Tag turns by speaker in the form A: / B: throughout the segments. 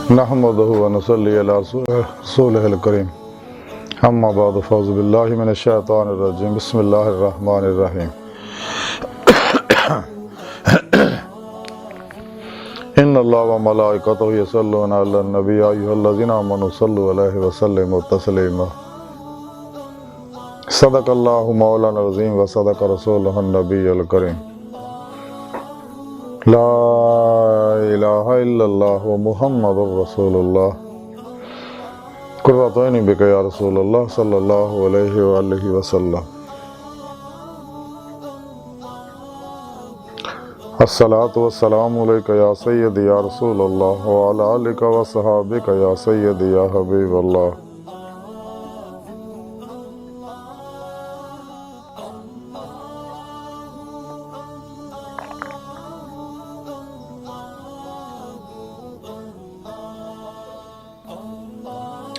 A: نحمده ونصلي على رسوله الكريم اما بعد فاعوذ بالله من الشيطان الرجيم بسم الله الرحمن الرحيم ان الله وملائكته يصلون على النبي يا ايها الذين امنوا صلوا عليه وسلموا تسليما صدق الله مولانا العظيم وصدق رسوله النبي الكريم لا الہ الا اللہ محمد رسول اللہ قرۃ عینی بک یا رسول اللہ صلی اللہ علیہ وآلہ وسلم الصلاۃ والسلام علیک یا سیدی یا رسول اللہ وعلی آلک وصحابک یا سیدی یا حبیب اللہ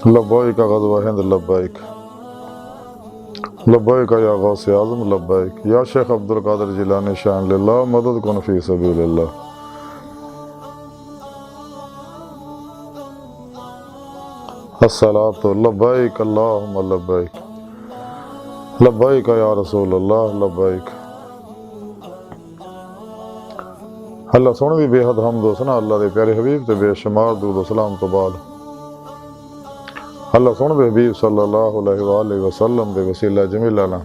A: لبیک غزوہ ہند لبیک لبیک یا غوث اعظم لبیک یا شیخ عبدالقادر جیلانی شان للہ مدد کن فی سبیل اللہ الصلاۃ لبیک اللہم لبیک لبیک یا رسول اللہ لبیک اللہ سونے دی بے حد حمد و ثنا اللہ دے پیارے حبیب تے بے شمار درود و سلام تو بعد اللہ سونے دے حبیب صلی اللہ علیہ وآلہ وسلم دے وسیلہ جمیلہ نا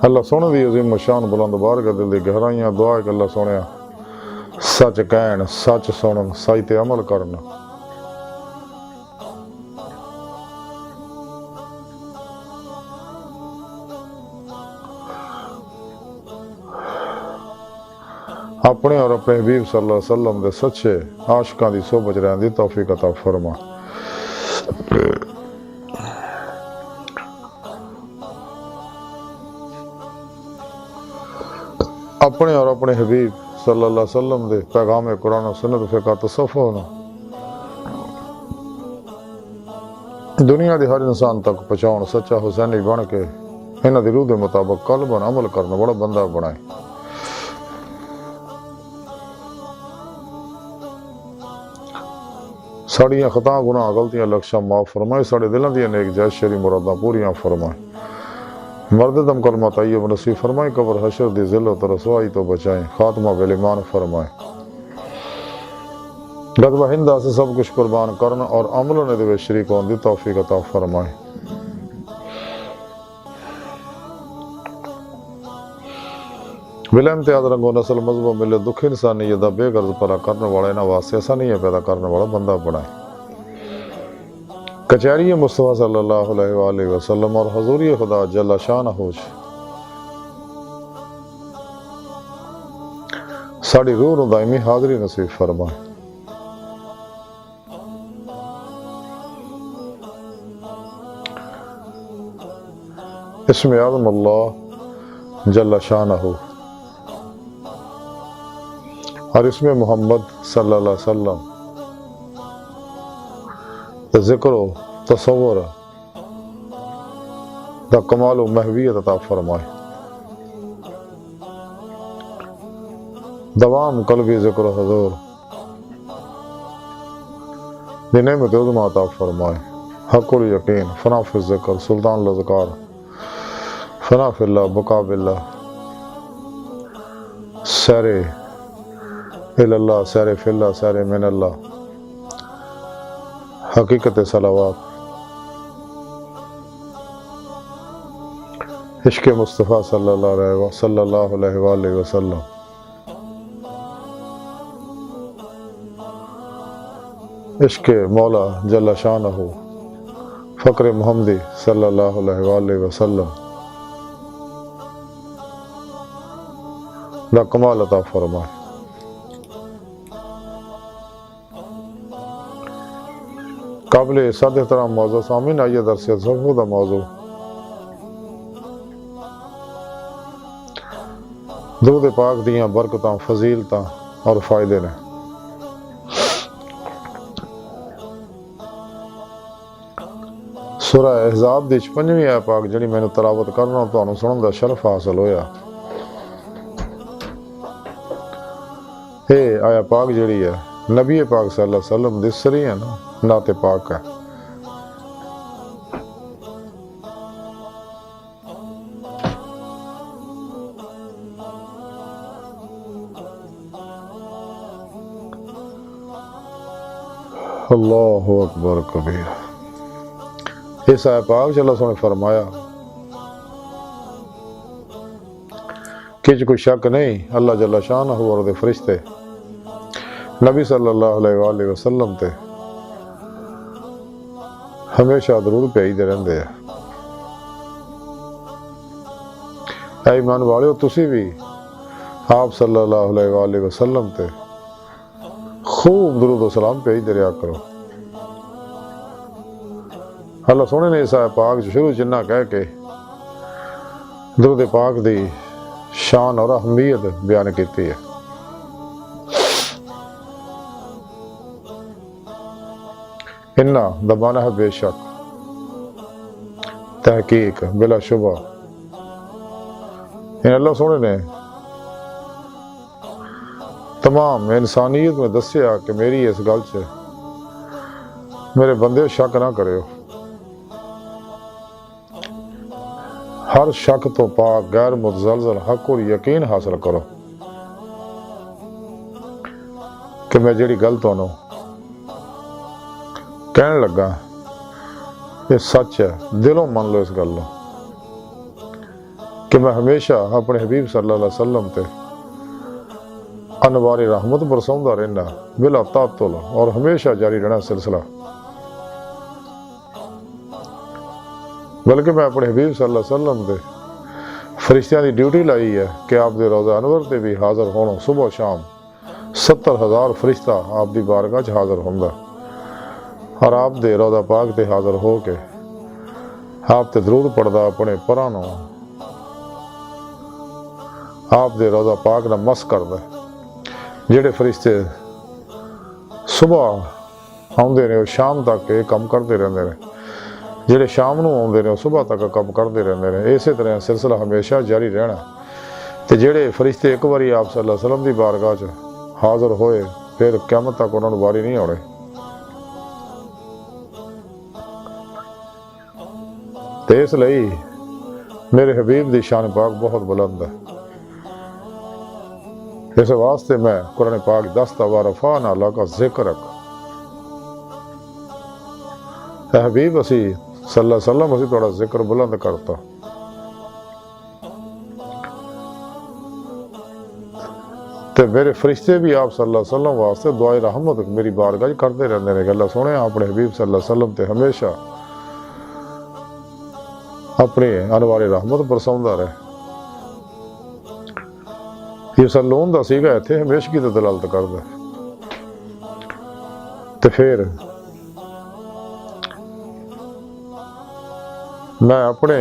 A: اللہ سونے دی عظیم شان بلند بارگاہ دل دی گہرائیاں دعا ہے کہ اللہ سونے سچ کہن سچ سنن سچ تے عمل کرنا اپنے اور اپنے حبیب صلی اللہ علیہ وسلم دے سچے عاشقاں دی صحبت رہن دی توفیق عطا فرما اپنے اور اپنے حبیب صلی اللہ علیہ وسلم دے پیغام قرآن و سنت فقہ تصوف دنیا دے ہر انسان تک پہنچاؤن سچا حسینی بن کے انہاں دی روح دے مطابق قلباً عمل کرنا بڑا بندہ بنائے ساڑیاں خطاں گناہ غلطیاں لکشاں معاف فرمائے ساڑے دلوں دیاں نیک جائز شری مراداں پوریاں فرمائے مرد دم کلمہ طیب نصیب فرمائے قبر حشر دی ذلت و رسوائی تو بچائیں خاتمہ بالایمان فرمائے غزوہ ہندہ سے سب کچھ قربان کرنا اور عملوں نے دے شریک ہون دی توفیق عطا فرمائے بلا امتیاز رنگو نسل مذہب و ملت دکھ انسانیت دا بے غرض پرا کرنے والے نہ واسطے ایسا نہیں ہے پیدا کرنے والا بندہ بنائے کچہری مصطفیٰ صلی اللہ علیہ وآلہ وسلم اور حضوری خدا جل شانہ ساڑی روح نو دائمی حاضری نصیب فرمائے اسم اعظم اللہ جل شانہ اور اسم محمد صلی اللہ علیہ وسلم ذکر و تصور دا کمال و محویت عطا فرمائے دوام قلبی ذکر و حضور دی نعمت عظمہ عطا فرمائے حق الیقین فنا فی الذکر سلطان الاذکار فنا فی اللہ بقا باللہ سیر اللہ سیر فی اللہ سیر من اللہ حقیقت صلوات عشق مصطفیٰ صلی اللہ علیہ وآلہ وسلم عشق مولا جل شانہ فقر محمدی صلی اللہ علیہ وآلہ وسلم دا کمال عطا فرمائے قابل صد احترام موضوع سامعین آئیے درس تصوف دا موضوع درود پاک دیاں برکتاں فضیلتاں اور فائدے نے سورہ احزاب دی 55ویں آیت پاک جڑی میں نے تلاوت کرنا تو انہوں سنن دا شرف حاصل ہویا اے آیا پاک جڑی ہے نبی پاک صلی اللہ علیہ وسلم دس رہی ہے نا نعت پاک ہے. اللہ اکبر کبیر. اس آیت پاک چ اللہ سونے فرمایا کہ کوئی شک نہیں اللہ جل شانہ اور دے فرشتے نبی صلی اللہ علیہ وآلہ وسلم تے ہمیشہ درود بھیجدے رہندے ہیں. اے ایمان والو تسی بھی آپ صلی اللہ علیہ وآلہ وسلم تے خوب درود و سلام بھیجدے رہا کرو. اللہ سونے نے اس آیت پاک شروع جنہ کہہ کے درود پاک دی شان اور اہمیت بیان کیتی ہے. انہا دبانا ہے بے شک تحقیق بلا شبہ ان اللہ سونے نے تمام انسانیت میں دسیا کہ میری اس گل سے میرے بندے شک نہ کرے ہو. ہر شک تو پاک غیر متزلزل حق اور یقین حاصل کرو کہ میں جیڑی گل تو کہنے لگا یہ سچ ہے. دلوں من لو اس گل کہ میں ہمیشہ اپنے حبیب صلی اللہ علیہ وسلم تے انوار رحمت برساؤندا رہنا بلا تعطل اور ہمیشہ جاری رہنا سلسلہ. بلکہ میں اپنے حبیب صلی اللہ علیہ وسلم دے فرشتیاں دی ڈیوٹی لائی ہے کہ آپ دے روضہ انور تے بھی حاضر ہونا. صبح و شام 70,000 فرشتہ آپ دی بارگاہ چ حاضر ہوندا اور آپ دے روضہ پاک تے حاضر ہو کے آپ تے درود پڑھدا اپنے پرانوں آپ دے روضہ پاک نہ مس کردا. جڑے فرشتے صبح آندے نے شام تک یہ کام کرتے رہندے نے جڑے شام نو آندے نے صبح تک کام کرتے رہندے نے. اسی طرح سلسلہ ہمیشہ جاری رہنا. تے جڑے فرشتے ایک باری آپ صلی اللہ علیہ وسلم دی بارگاہ چ حاضر ہوئے پھر قیامت تک انہوں نے باری نہیں آنے. تے اس لئی میرے حبیب دی شان پاک بہت بلند ہے. اس واسطے میں قرآن پاک دستا ورفعنا لک ذکرک. اے حبیب اسی صلی اللہ علیہ وسلم اسی تھوڑا ذکر بلند کرتا. تے میرے فرشتے بھی آپ صلی اللہ علیہ وسلم واسطے دعائے رحمت میری بارگاہ کرتے رہندے نے کہ اللہ سونے اپنے حبیب صلی اللہ علیہ وسلم تے ہمیشہ اپنے انوار رحمت برساؤندا رہے. یہ سلون دا سیگا ایتھے ہمیشگی تے دلالت کردا. تے پھر میں اپنے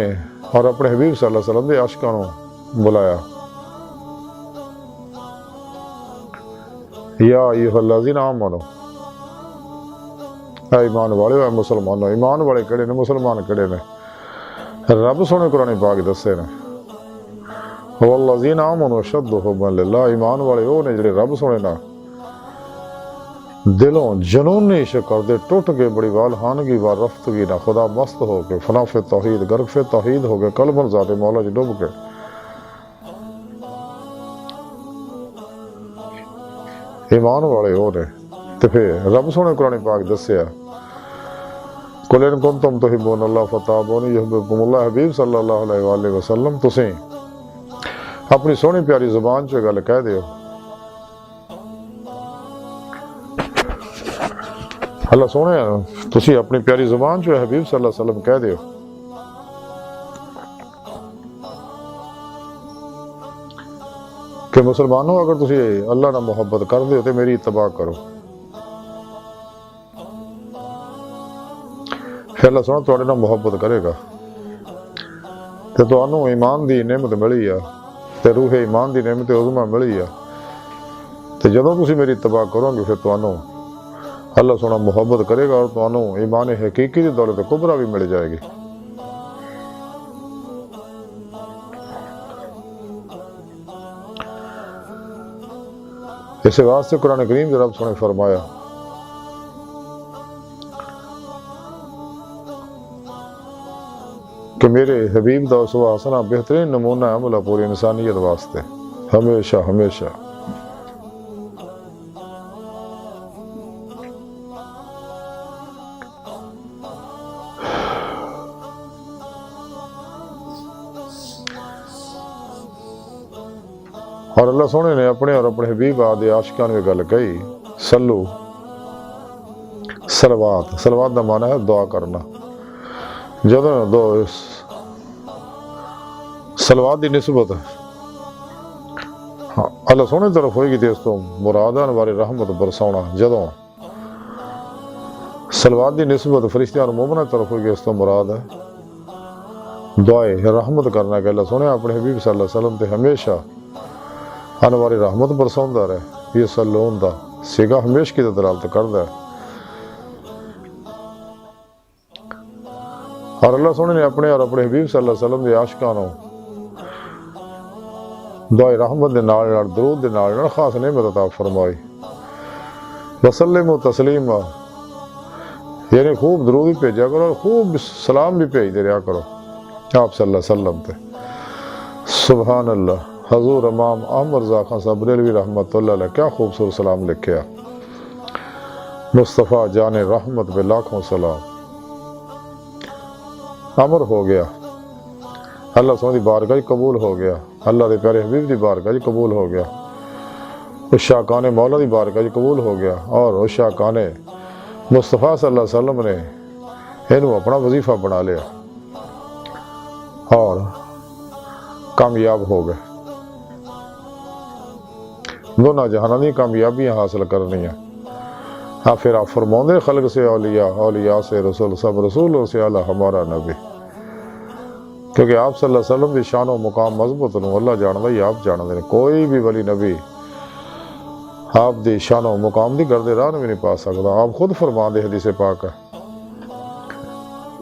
A: اور اپنے حبیب صلی اللہ علیہ وسلم دے عاشقاں نو بلایا یا ایھا الذین آمنو اے ایمان والے اے مسلمانو. ایمان والے کڑے نے مسلمان کڑے نے رب سونے قرآن پاک دسے نے والذین آمنوا اشد حبا للہ. ایمان والے وہ نے جڑے رب سونے نا دلوں جنون نے عشق کر دے ٹوٹ کے بڑی والہانگی وار رفتگی نہ خدا مست ہو کے فنا فی توحید غرق فی توحید ہو کے قلب ذات مولا جی ڈوب کے. ایمان والے وہ نے تے پھر رب سونے قرآن پاک دسیا قل ان کنتم تحبون اللہ فتابونی یحببکم اللہ. حبیب صلی اللہ علیہ وآلہ وسلم تسیں اپنی سونی پیاری زبان چ گل کہہ دیو. اللہ سونے تسی اپنی پیاری زبان چ حبیب صلی اللہ علیہ وسلم کہہ دیو کہ مسلمانوں اگر تسی اللہ نہ محبت کر دیو تے میری اتباع کرو. پھر اللہ سونا تواڈے نال محبت کرے گا تے تانوں ایمان دی نعمت ملی ہے تے روح ایمان دی نعمت عظمی ملی ہے. تے جدوں تسی میری اتباع کرو گے پھر تانوں اللہ سونا محبت کرے گا اور تانوں ایمان حقیقی دی دولت کبریٰ بھی مل جائے گی. اس واسطے قرآن کریم رب سونے فرمایا کہ میرے حبیب دا اسوہ حسنہ بہترین نمونہ عمل ہے پوری انسانیت واسطے ہمیشہ ہمیشہ۔ اور اللہ سونے نے اپنے اور اپنے حبیب آدھے عاشقان میں گل کہی سلو صلوات، صلوات دا معنی ہے دعا کرنا۔ جدوں دو صلوات دی نسبت اللہ سونے طرف ہوئے گی تے اس تو مرادان والے رحمت برساؤنا، جدوں صلوات دی نسبت فرشتیاں اور مومنہ طرف ہوئے گی اس تو مراد ہے دعائے رحمت کرنا کہ اللہ سونے اپنے حبیب صلی اللہ علیہ وسلم تے ہمیشہ انوار رحمت برساؤندا رہے۔ یہ سلون دا سیگا ہمیشہ کی دلالت کردا ہے۔ اور اللہ سونے نے اپنے اور اپنے حبیب صلی اللہ علیہ وسلم دے عاشقانوں دعائے رحمت دے نال درود دے نال خاص نعمت عطا فرمائی۔ وسلم و تسلیم، یعنی خوب درود بھی بھیجا کرو اور خوب سلام بھی بھیج دے رہا کرو آپ صلی اللہ علیہ وسلم تے۔ سبحان اللہ، حضور امام احمد رضا خان صاحب بریلوی رحمت اللہ علیہ کیا خوبصورت سلام لکھیا۔ مصطفیٰ جان رحمت بے لاکھوں سلام، امر ہو گیا، اللہ سبحانہ دی بارگاہ قبول ہو گیا، اللہ دے پیارے حبیب دی بارگاہ قبول ہو گیا، اس شاکان مولا دی بارگاہ قبول ہو گیا، اور اس شاکان مصطفیٰ صلی اللہ علیہ وسلم نے انہوں اپنا وظیفہ بنا لیا اور کامیاب ہو گئے۔ دونوں جہانوں دی کامیابیاں حاصل کرنی ہیں۔ ہاں پھر آپ فرماؤندے خلق سے اولیاء، اولیاء سے رسول، سب رسولوں سے اعلیٰ ہمارا نبی، کیونکہ آپ صلی اللہ علیہ وسلم دی شان و مقام مضبوط نو اللہ جاندہ ہی آپ جاندے ہیں۔ کوئی بھی ولی نبی آپ دی شان و مقام دی گردے راہ بھی نہیں پا سکتا۔ آپ خود فرما دے حدیث پاک ہے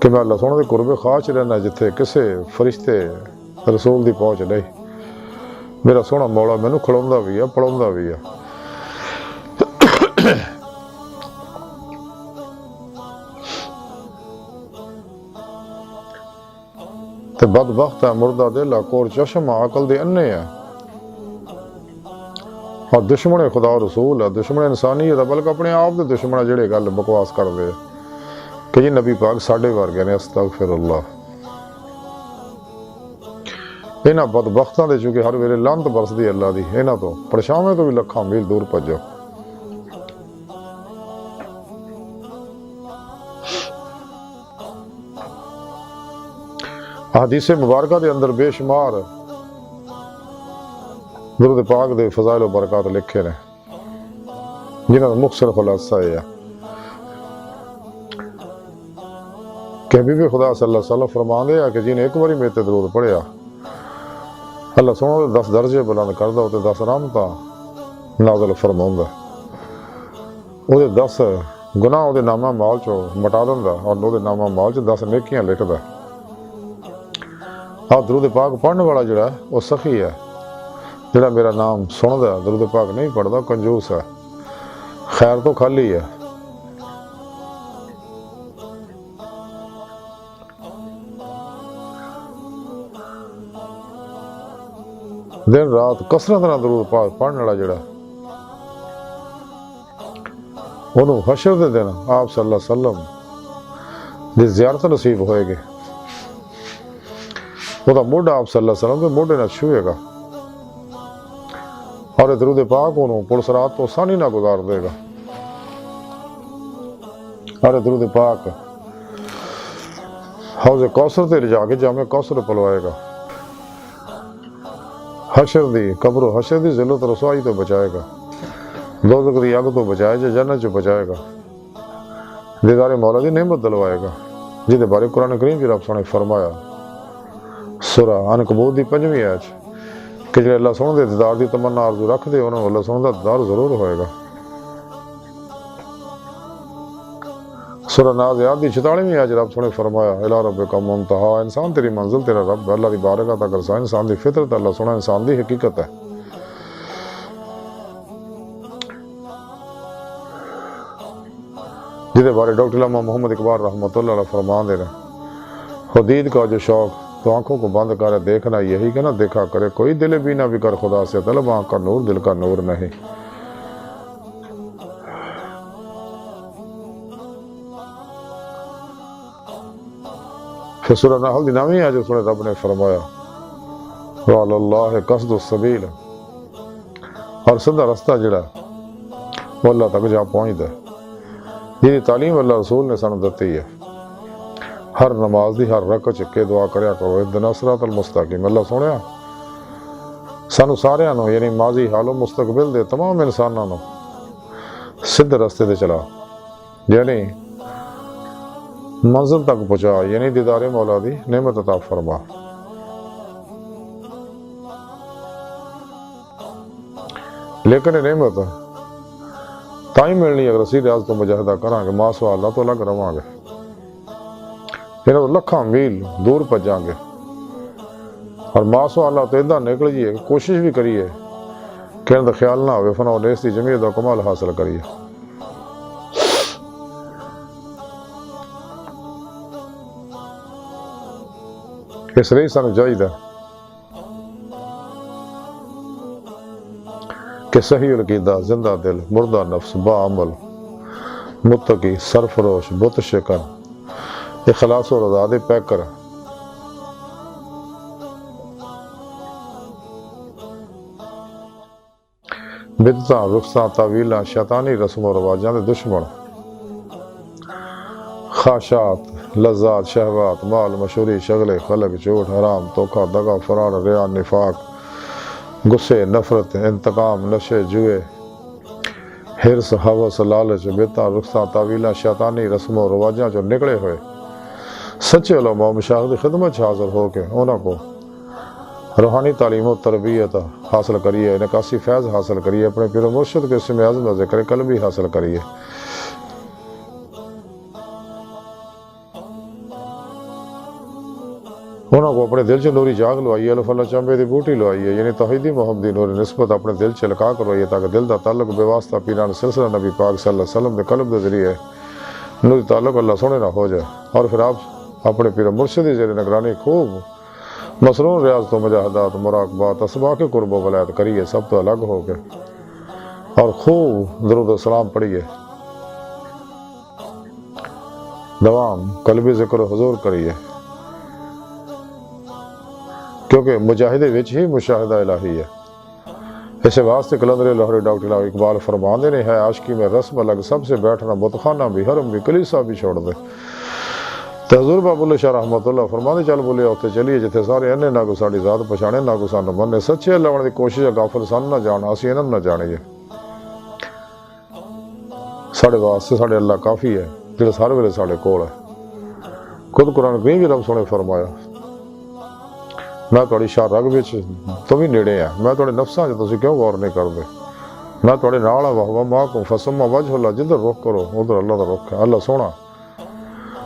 A: کہ میں اللہ سونے دے قرب خاص رہنا جتھے کسے فرشتے رسول دی پہنچ نہیں۔ میرا سونا مولا مینوں کھڑوندا بھی ہے، پڑھوندا بھی ہے۔ تے بدبخت ہے مردہ دل کور چشم عقل دے انے ہے، اور دشمن خدا و رسول ہے، دشمن انسانیت ہے، بلکہ اپنے آپ دے دشمن جڑے گل بکواس کر دے کہ جی نبی پاک ساڈے ورگے نے، استغفر اللہ۔ انہاں بدبختاں دے چونکہ ہر ویلے لعنت برسدی اللہ دی، انہاں تو پرچھاویں تو بھی لکھاں میل دور بھجو۔ حدیث مبارکہ دے اندر بے شمار درود پاک دے فضائل و برکات لکھے نے، جنہاں دا مختصر خلاصہ ہے کہ حبیب خدا صلی اللہ علیہ وسلم فرماندے ہیں کہ جنہیں ایک باری میرے تے درود پڑھیا اللہ سونا 10 درجے بلند کردا تے 10 رحمتاں نازل فرماوندا، او دے 10 گناہ او دے نامہ مال چوں مٹا دیندا اور او دے نامہ مال چ 10 نیکیاں لکھدا۔ آپ درود پاک پڑھنے والا جڑا ہے وہ سخی ہے، جڑا میرا نام سندا ہے درود پاک نہیں پڑھدا کنجوس ہے، خیر تو خالی ہے۔ دن رات کثرت نال درود پاک پڑھنے والا جڑا انہوں حشر دے دن آپ صلی اللہ علیہ وسلم دی زیارت نصیب ہوئے گی، وہ دا موڈا آپ صلی اللہ علیہ وسلم کے موڈے نہ چھوئے گا، اور درود پاک انہوں پلس رات تو آسانی نہ گزار دے گا، اور درود پاک حوض کوثر تے رجا کے جامع کوثر پلوائے گا، حشر دی قبر و حشر دی ذلت رسوائی تو بچائے گا، دوزخ دی اگ تو بچائے گا، جنت جو بچائے گا، دیدار مولا دی نعمت دلوائے گا، جہدے بارے قرآن کریم کی رب سونے فرمایا سورہ عنکبوت دی 5ویں آیت کہ جڑے اللہ سونے دے دیدار دی تمنا آرزو رکھ دے انہوں اللہ سونے دا دیدار ضرور ہوئے گا۔ سورہ نازعات دی 46ویں آیت رب سونے فرمایا الی ربک منتہا، انسان تیری منزل تیرا رب، اللہ دی بارگاہ تک رساں، انسان دی فطرت اللہ سونا انسان دی حقیقت ہے۔ جہدے بارے ڈاکٹر علامہ محمد اقبال رحمۃ اللہ علیہ فرمان دے رہے، حدید کا جو شوق تو آنکھوں کو بند کرے دیکھنا یہی کہ نہ دیکھا کرے کوئی، دل بھی نہ بھی کر خدا سے طلب، آنکھ کا نور دل کا نور نہیں۔ پھر سورہ نحل دی نامی ہے جو سنے رب نے فرمایا وَعَلَى اللَّهِ قَصْدُ السَّبِيلِ، اور سیدھا رستہ جڑا وہ اللہ تک جا پہنچ دے، یہ تعلیم اللہ رسول نے سانو دتی ہے۔ ہر نماز دی ہر رکعت چکے دعا کریا کرو اهدنا الصراط المستقیم، اللہ سونیا سانو سارے نو یعنی ماضی حال و مستقبل دے تمام انساناں نو سیدھے رستے تے چلا، یعنی منزل تک پہنچا، یعنی دیدار مولا دی نعمت عطا فرما۔ لیکن نعمت تائیں ملنی اگر اسی ریاض تو مجاہدہ کران گے، ماں سوا اللہ تو الگ رواں گے، یعنی تو لکھاں میل دور پجاں گے، اور ماں سوا اللہ تو ادھا نکل جیے کوشش بھی کریے کہ ان دا خیال نہ ہوئے فنا و نیس دی جمعیت و کمال حاصل کریے۔ اس لیے سانو چاہیے کہ صحیح العقیدہ، زندہ دل، مردہ نفس، با عمل، متقی، سرفروش، بت شکن، اخلاص و رضا دے پیکر، بدعتاں، رخصاں، تعویلاں، شیطانی رسم و رواجاں دے دشمن، خواہشات، لذات، شہوات، مال، مشہوری، شغلے، خلق، جھوٹ، حرام، دھوکہ، دغا، فرار، ریا، نفاق، غصے، نفرت، انتقام، نشے، جوئے، حرص، ہوس، لالچ، بدعتاں، رخصاں، تعویلاں، شیطانی رسم و رواجاں جو نکلے ہوئے سچے علماء و مشائخ کی خدمت حاضر ہو کے انہوں کو روحانی تعلیم و تربیت حاصل کریے، نکاسی فیض حاصل کریے، اپنے پیر و مرشد کے اسم اعظم کا ذکر قلبی حاصل کریے۔ انہوں کو اپنے دل سے نوری جاگ لوائیے، الف اللہ چمبے دی بوٹی لوائیے، یعنی توحیدی محمد دی نوری نسبت اپنے دل سے لکا کروائیے، تاکہ دل دا تعلق بے واسطہ پیران سلسلہ نبی پاک صلی اللہ علیہ وسلم دے قلب دے ذریعے نوری تعلق اللہ سونے نہ ہو جائے، اور پھر آپ اپنے پیر مرشدی زیر نگرانی خوب مسرون ریاضت و مجاہدات، مراقبات، اسباق قرب و ولایت کریے، سب تو الگ ہو کے، اور خوب درود و سلام پڑھیے، دوام قلبی ذکر و حضور کریے، کیونکہ مجاہدے وچ ہی مشاہدہ الہی ہے۔ اسے واسطے کلندر لاہوری ڈاکٹر علامہ اقبال فرمان دے ہے عاشقی میں رسم الگ، سب سے بیٹھنا بتخانہ بھی، حرم بھی، کلیسا بھی چھوڑ دے۔ تو حضور باب اللہ شاہ رحمۃ اللہ فرمانے چل بولے اوتے چلیے جتھے سارے انے نہ کو ساڈی ذات پچھانے، نہ کو سانو مننے، سچے لون دی کوشش غافل سن نہ جان، اسی انہاں نہ جانیے۔ ساڈے واسطے ساڈے اللہ کافی ہے جڑا ہر ویلے ساڈے کول ہے۔ خود قرآن کریم بھی رب سونے فرمایا میں تھوڑی شاہ رگ وچ تو بھی نیڑے ہیں، میں تھوڑے نفساں چ تسی کیوں غور نہیں کردے، میں تھوڑے نال ہاں، وہو معکم فثم وجہ اللہ، جدھر رخ کرو ادھر اللہ دا رخ ہے۔ اللہ سونا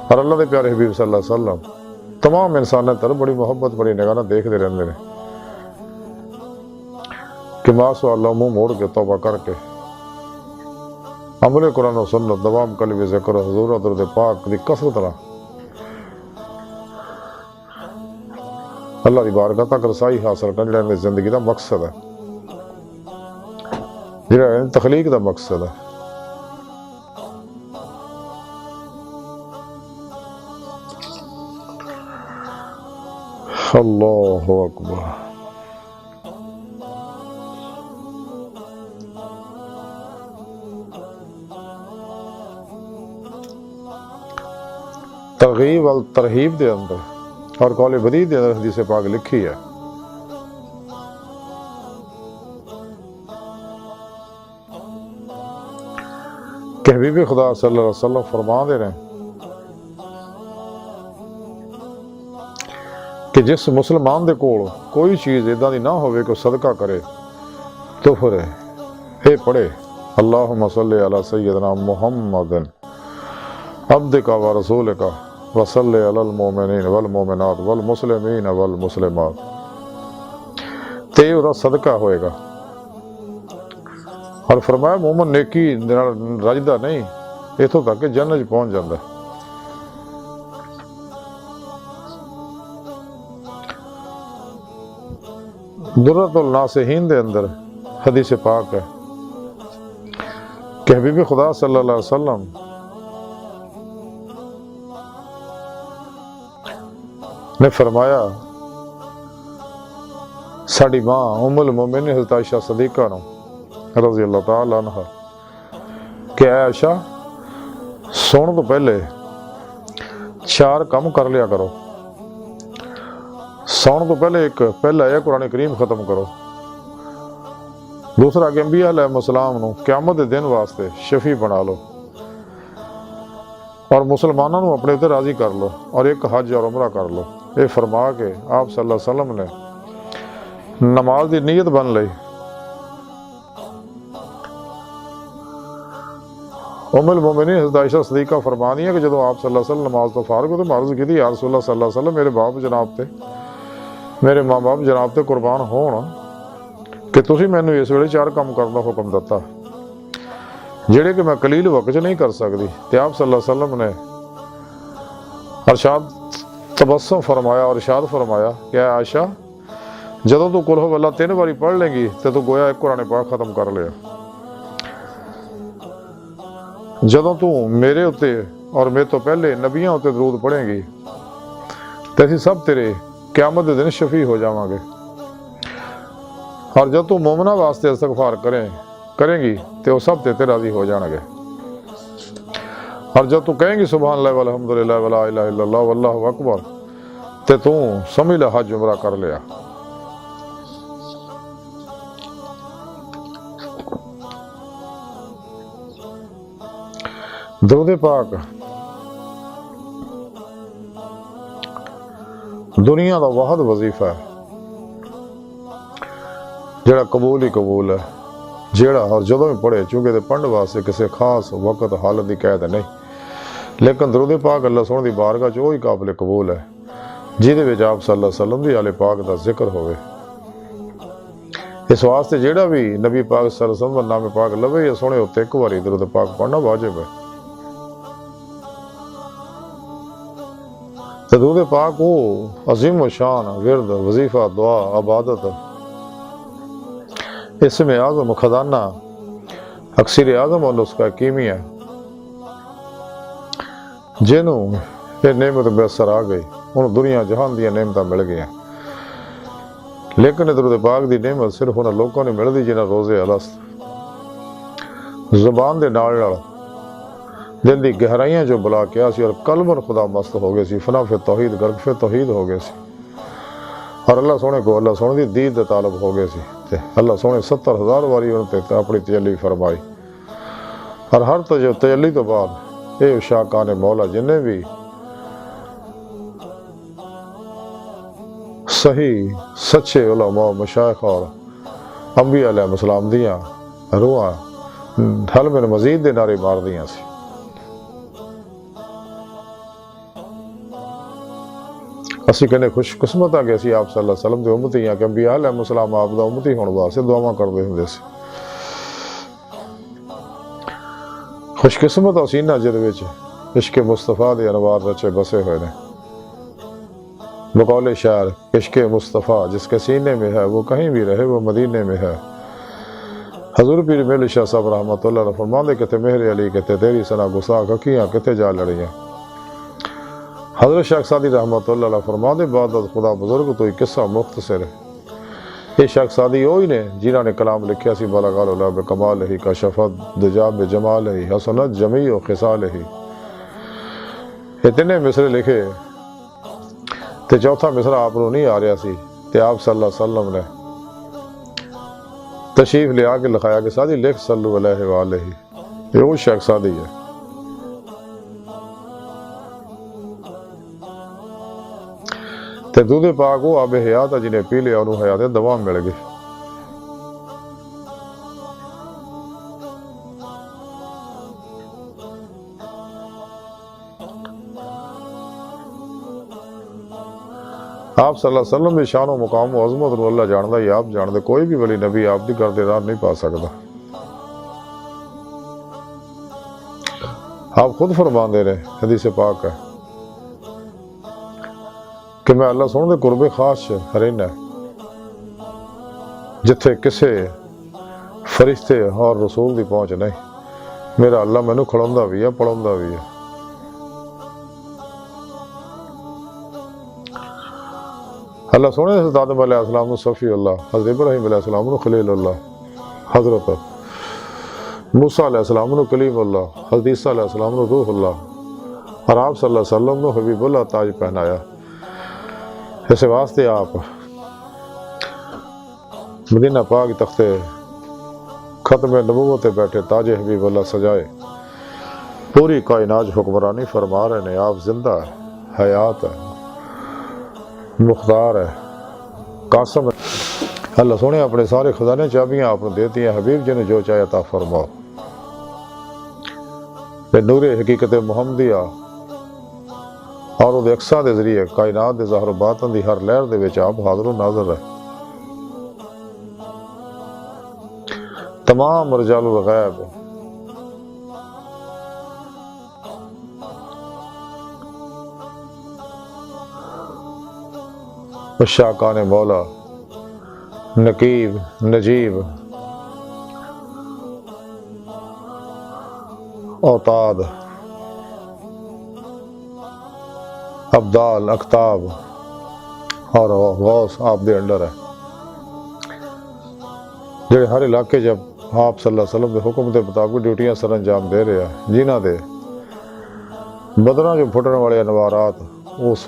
A: اور اللہ دے پیارے حبیب صلی اللہ علیہ وسلم تمام انسانیں تر بڑی محبت بڑی نگاہ دیکھ دے رہندے نے کہ ماں سو اللہ منہ موڑ کے توبہ کر کے عمل قرآن و سنت، دوام قلبی ذکر حضور درود پاک دی کثرت نال اللہ دی بارگاہ تک رسائی حاصل کرنا جڑا زندگی دا مقصد ہے، جڑا تخلیق دا مقصد ہے۔ اللہ اکبر۔ ترغیب والترہیب دے اندر اور قول بدیع دے اندر حدیث پاک لکھی ہے کہ حبیب خدا صلی اللہ علیہ وسلم فرما دے رہے ہیں کہ جس مسلمان دے کول کوئی چیز ادھا دی نہ ہوئے کہ صدقہ کرے تو پھر اے پڑھے اللہم صلی علی سیدنا محمد عبدک و رسولک وصلی علی المومنین والمومنات والمسلمین والمسلمات، تے وہ صدقہ ہوئے گا۔ اور فرمایا مومن نیکی رجدہ نہیں، ਇੱਥੋਂ ਤੱਕ ਕਿ ਜੰਨਤ 'ਚ ਪਹੁੰਚ ਜਾਂਦਾ। ਦੁਰਰਤੁਲ ਨਾਸਿਹੀਨ ਦੇ ਅੰਦਰ حدیث پاک ہے کہ حبیب خدا صلی اللہ علیہ وسلم نے فرمایا ساڑی ماں ام المومنین حضرت عائشہ صدیقہ نو رضی اللہ تعالیٰ عنہ کہ اے عائشہ سون تو پہلے 4 کام کر لیا کرو۔ سون تو پہلے پہلا ہے قرآن کریم ختم کرو، دوسرا کہ انبیاء علیہ السلام نو قیامت دے دن واسطے شفیع بنا لو، اور مسلمانوں نو اپنے تے راضی کر لو، اور ایک حج اور عمرہ کر لو۔ یہ فرما کے آپ صلی اللہ علیہ وسلم نے نماز دی نیت بن لئی۔ ام المومنین حضرت عائشہ صدیقہ فرمانی ہے کہ جدو آپ صلی اللہ علیہ وسلم نماز تو فارغ ہو تو معرض کی تھی یا رسول اللہ صلی اللہ علیہ وسلم میرے باپ جناب تے میرے ماں باپ جناب تے قربان ہون کہ تسی مینوں اس ویلے 4 کام کرن دا حکم دتا جڑے کہ میں قلیل وقت نہیں کر سکتی۔ تے آپ صلی اللہ علیہ وسلم نے ارشاد تبسم فرمایا اور ارشاد فرمایا کہ اے عائشہ جدوں تو قل ہو اللہ 3 باری پڑھ لیں گی تے تو گویا ایک قرآن پاک ختم کر لیا۔ جدوں تو میرے اتے اور میرے تو پہلے نبیاں اتے درود پڑھیں گی تے اسی سب تیرے قیامت دے دن شفیع ہو جاواں گے، اور جب تو مومنہ واسطے استغفار کریں گی تے وہ سب تے راضی ہو جان گے، اور جب تو کہیں گی سبحان اللہ والحمدللہ ولا الہ الا اللہ واللہ اکبر تے تو سمجھ لے حج عمرہ کر لیا۔ درود پاک دنیا دا واحد وظیفہ ہے جڑا قبول ہی قبول ہے، جڑا اور جدوں بھی پڑھے چونکہ تے پڑھن واسطے کسی خاص وقت حالت دی قید نہیں، لیکن درود پاک اللہ سونے دی بارگاہ چ وہی قابل قبول ہے جہدے وچ آپ صلی اللہ علیہ وسلم دی آل پاک دا ذکر ہوئے۔ اس واسطے جڑا بھی نبی پاک صلی اللہ علیہ وسلم دا نام پاک لوے یا سونے ہوتے ایک باری درود پاک پڑھنا واجب ہے۔ درود پاک وہ عظیم و شان ورد وظیفہ دعا عبادت اسم اعظم خزانہ اکسیر اعظم اور نسخہ کیمیا جنہوں یہ نعمت بیسر آ گئی انہوں دنیا جہان دیا نعمتیں مل گئی ہیں، لیکن درود پاک دی نعمت صرف انہوں لوگوں نے مل دی جنہاں روزے الست زبان دے نال دل دی گہرائیاں جو بلا کیا سی اور قلباً خدا مست ہو گئے سی، فنا فی توحید غرق فی توحید ہو گئے سی، اور اللہ سونے کو اللہ سونے دی دید دے طالب ہو گئے سی، اللہ سونے 70,000 باری انہوں اپنی تجلی فرمائی، اور ہر تجلی تو بعد اے شاکان مولا جنہیں بھی صحیح سچے علماء مشائخ اور انبیاء علیہ السلام دیاں روحاں حل میں مزید دے نعرے مار دیاں سی۔ اسی کہنے خوش قسمت آ کہ اسی آپ صلی اللہ علیہ وسلم دے امتی ہیں کہ انبیاء علیہ السلام آپ دا امتی ہونے واسطے دعاواں کردے ہوندے سی۔ خوش قسمت اسینہ جد وچ عشق مصطفیٰ دے انوار رچے بسے ہوئے نے، بقول شاعر عشق مصطفیٰ جس کے سینے میں ہے وہ کہیں بھی رہے وہ مدینے میں ہے۔ حضور پیر میل شاہ صاحب رحمۃ اللہ علیہ فرماندے کہتے مہر علی کہتے تیری سنا گساخ اکھیاں کتے جا لڑیاں۔ حضرت شیخ سعدی رحمۃ اللہ علیہ فرماندے بعد از خدا بزرگ تو ہی قصہ مختصر ہے۔ یہ شیخ سعدی وہی نے جنہوں نے کلام لکھیا سی بلغ العلا بکمال ہی کشفت دجا بجمال ہی حسنت جمیع خصال ہی۔ اتنے مصرے لکھے تے چوتھا مصرہ آپ کو نہیں آ رہا سی تے آپ صلی اللہ علیہ وسلم نے تشریف لے آ کے لکھایا کہ سعدی لکھ صلو علیہ وآلہ، یہ وہ شیخ سعدی ہے۔ تے دودھ پاک وہ آب حیات ہے جنہیں پی لیا انہوں حیات دوام مل گئی۔ آپ صلی اللہ علیہ وسلم کی شان و مقام و عظمت نو اللہ جاندہ یا آپ جاندے، کوئی بھی ولی نبی آپ دی کردے راہ نہیں پا سکتا۔ آپ خود فرما دے رہے حدیث پاک ہے کہ میں اللہ سونے دے قرب خاص رہنا جتھے کسے فرشتے اور رسول دی پہنچ نہیں، میرا اللہ مینوں کھڑوندا بھی ہے پڑھوندا بھی ہے۔ اللہ سونے حضرت آدم علیہ السلام نو صفی اللہ، حضرت ابراہیم علیہ السلام نو خلیل اللہ، حضرت موسیٰ علیہ السلام نو کلیم اللہ، حضرت عیسیٰ علیہ السلام نو روح اللہ، اور آپ صلی اللہ علیہ وسلم نو حبیب اللہ تاج پہنایا۔ اس واسطے آپ مدینہ پاک تخت ختم نبوت بیٹھے تاج حبیب اللہ سجائے، پوری کائنات حکمرانی فرما رہے ہیں۔ آپ زندہ ہے، حیات ہے، مختار ہے، قاسم ہے۔ اللہ سونے اپنے سارے خزانے چابیاں آپ نے دیتی ہیں، حبیب جنہیں جو چاہے عطا فرماؤ۔ نور حقیقت محمدیہ اور وہ اقصا دے ذریعے کائنات دے ظاہر و باطن دی ہر لہر دے وچ آپ حاضر و ناظر ہے۔ تمام رجال الغیب شاکان مولا، نقیب، نجیب، اوتاد، ابدال، اقتاب اور غوث آپ دے انڈر ہے، جڑے ہر علاقے جب آپ صلی اللہ علیہ وسلم دے حکم دے مطابق ڈیوٹیاں سر انجام دے رہے ہیں، جنہ دے بدراں جو پھٹن والے انوارات اس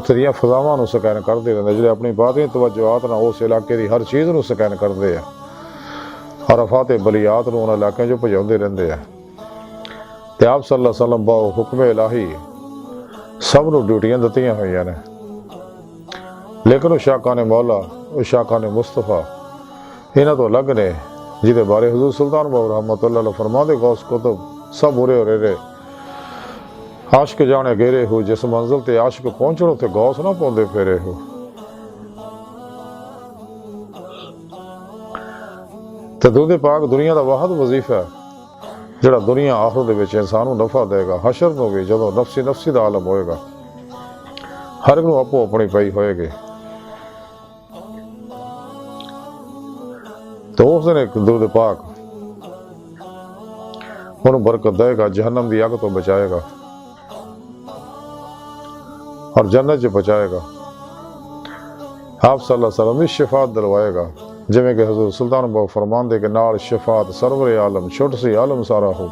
A: دیا فضاواں نو سکین کرتے رہتے، جڑے اپنی باطنی توجہات نہ اس علاقے دی ہر چیز نو سکین کرتے ہیں، عرفات بلیات نو ان علاقے جو پجاؤندے رہندے ہیں۔ تے آپ صلی اللہ علیہ وسلم با حکم الہی سب نو ڈیوٹیاں دتیاں ہوئی نے، لیکن وہ شاکان مولا، وہ شاکان مصطفیٰ انہاں تو الگ نے، جہدے بارے حضور سلطان بابو رحمۃ اللہ علیہ فرما دے غوث کتب سب ارے ہو رہے عاشق جانے گیرے ہو، جس منزل تے عاشق پہنچنو تے غوث نہ پوندے پھیرے ہو۔ تے درود پاک دنیا دا واحد وظیفہ ہے جڑا دنیا آخرت دے وچ انسان نو نفع دے گا، حشر نو بھی جدوں نفسی دا عالم ہوئے گا، ہر ایک نو اپو اپنی پئی ہوئے گی۔ تو اس دن ایک درود پاک انہوں برکت دے گا، جہنم دی اگ تو بچائے گا اور جنت سے بچائے گا۔ آپ صلی اللہ علیہ وسلم اس شفاعت دلوائے گا، جویں کہ حضور سلطان بابو فرمان دے کہ نال شفاعت سرور عالم چھوٹ سی عالم سارا ہو۔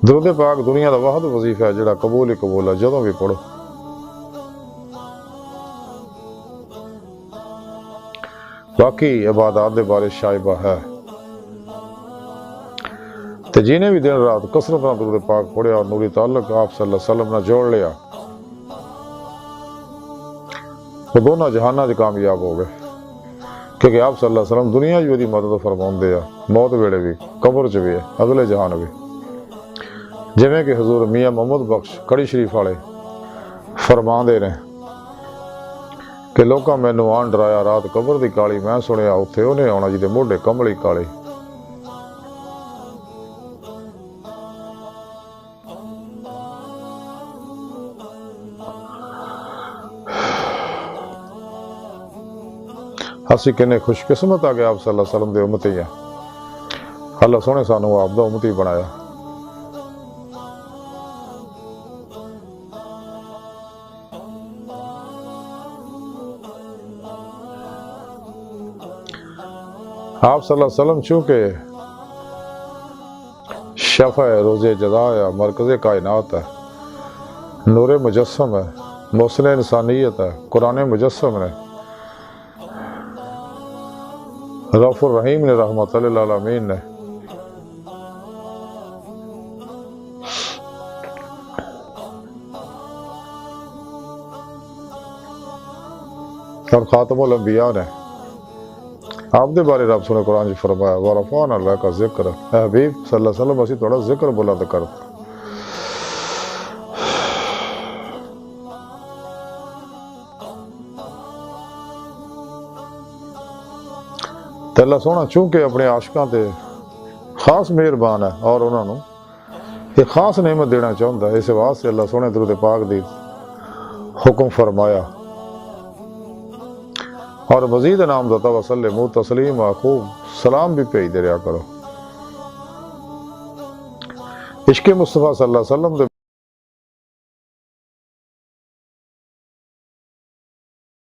A: درود پاک دنیا دا واحد وظیفہ ہے جڑا قبول ہی قبول ہے، جدوں بھی پڑھو۔ باقی عبادات دے بارے شائبہ ہے، تے جینے بھی دن رات کثرت نال درود پاک پڑھیا اور نوری تعلق آپ صلی اللہ علیہ وسلم نے جوڑ لیا، وہ دونوں جہاناں چ کامیاب ہو گئے، کیونکہ آپ صلی اللہ علیہ وسلم دنیا جو دی مدد فرماؤندے ہیں، موت ویلے بھی، قبر چ بھی، اگلے جہان بھی، جویں کہ حضور میاں محمد بخش کڑی شریف والے فرما دے رہے کہ لوکاں مینوں آن ڈرایا رات قبر دی کالی، میں سنیا اتھے انہیں آنا جی دے موڈے کملی کالے۔ اسی کنے خوش قسمت آ گیا آپ صلی اللہ علیہ وسلم دے امتی ہیں، اللہ سونے سانو آپ دا امتی بنایا۔ آپ صلی اللہ علیہ وسلم چونکہ شفع روز جزا ہے، مرکز کائنات ہے، نور مجسم ہے، محسن انسانیت ہے، قرآن مجسم ہے، رؤوف الرحیم نے، رحمت للعالمین نے، اور خاتم الانبیاء نے آپ دے بارے رب سنے قرآن جی فرمایا وَرَفَعْنَا لَكَ ذِکْرَکَ، اے حبیب صلی اللہ علیہ وسلم اسی تھوڑا ذکر بلند کرتا۔ تے اللہ سونا چونکہ اپنے عاشقاں تے خاص مہربان ہے اور انہوں نے ایک خاص نعمت دینا چاہتا ہے، اس واسطے اللہ سونے درود پاک دی حکم فرمایا اور مزید انعام دیتا وسلموا تسلیما، خوب سلام بھی بھیج دے رہا کرو۔ عشق مصطفیٰ صلی اللہ علیہ وسلم دے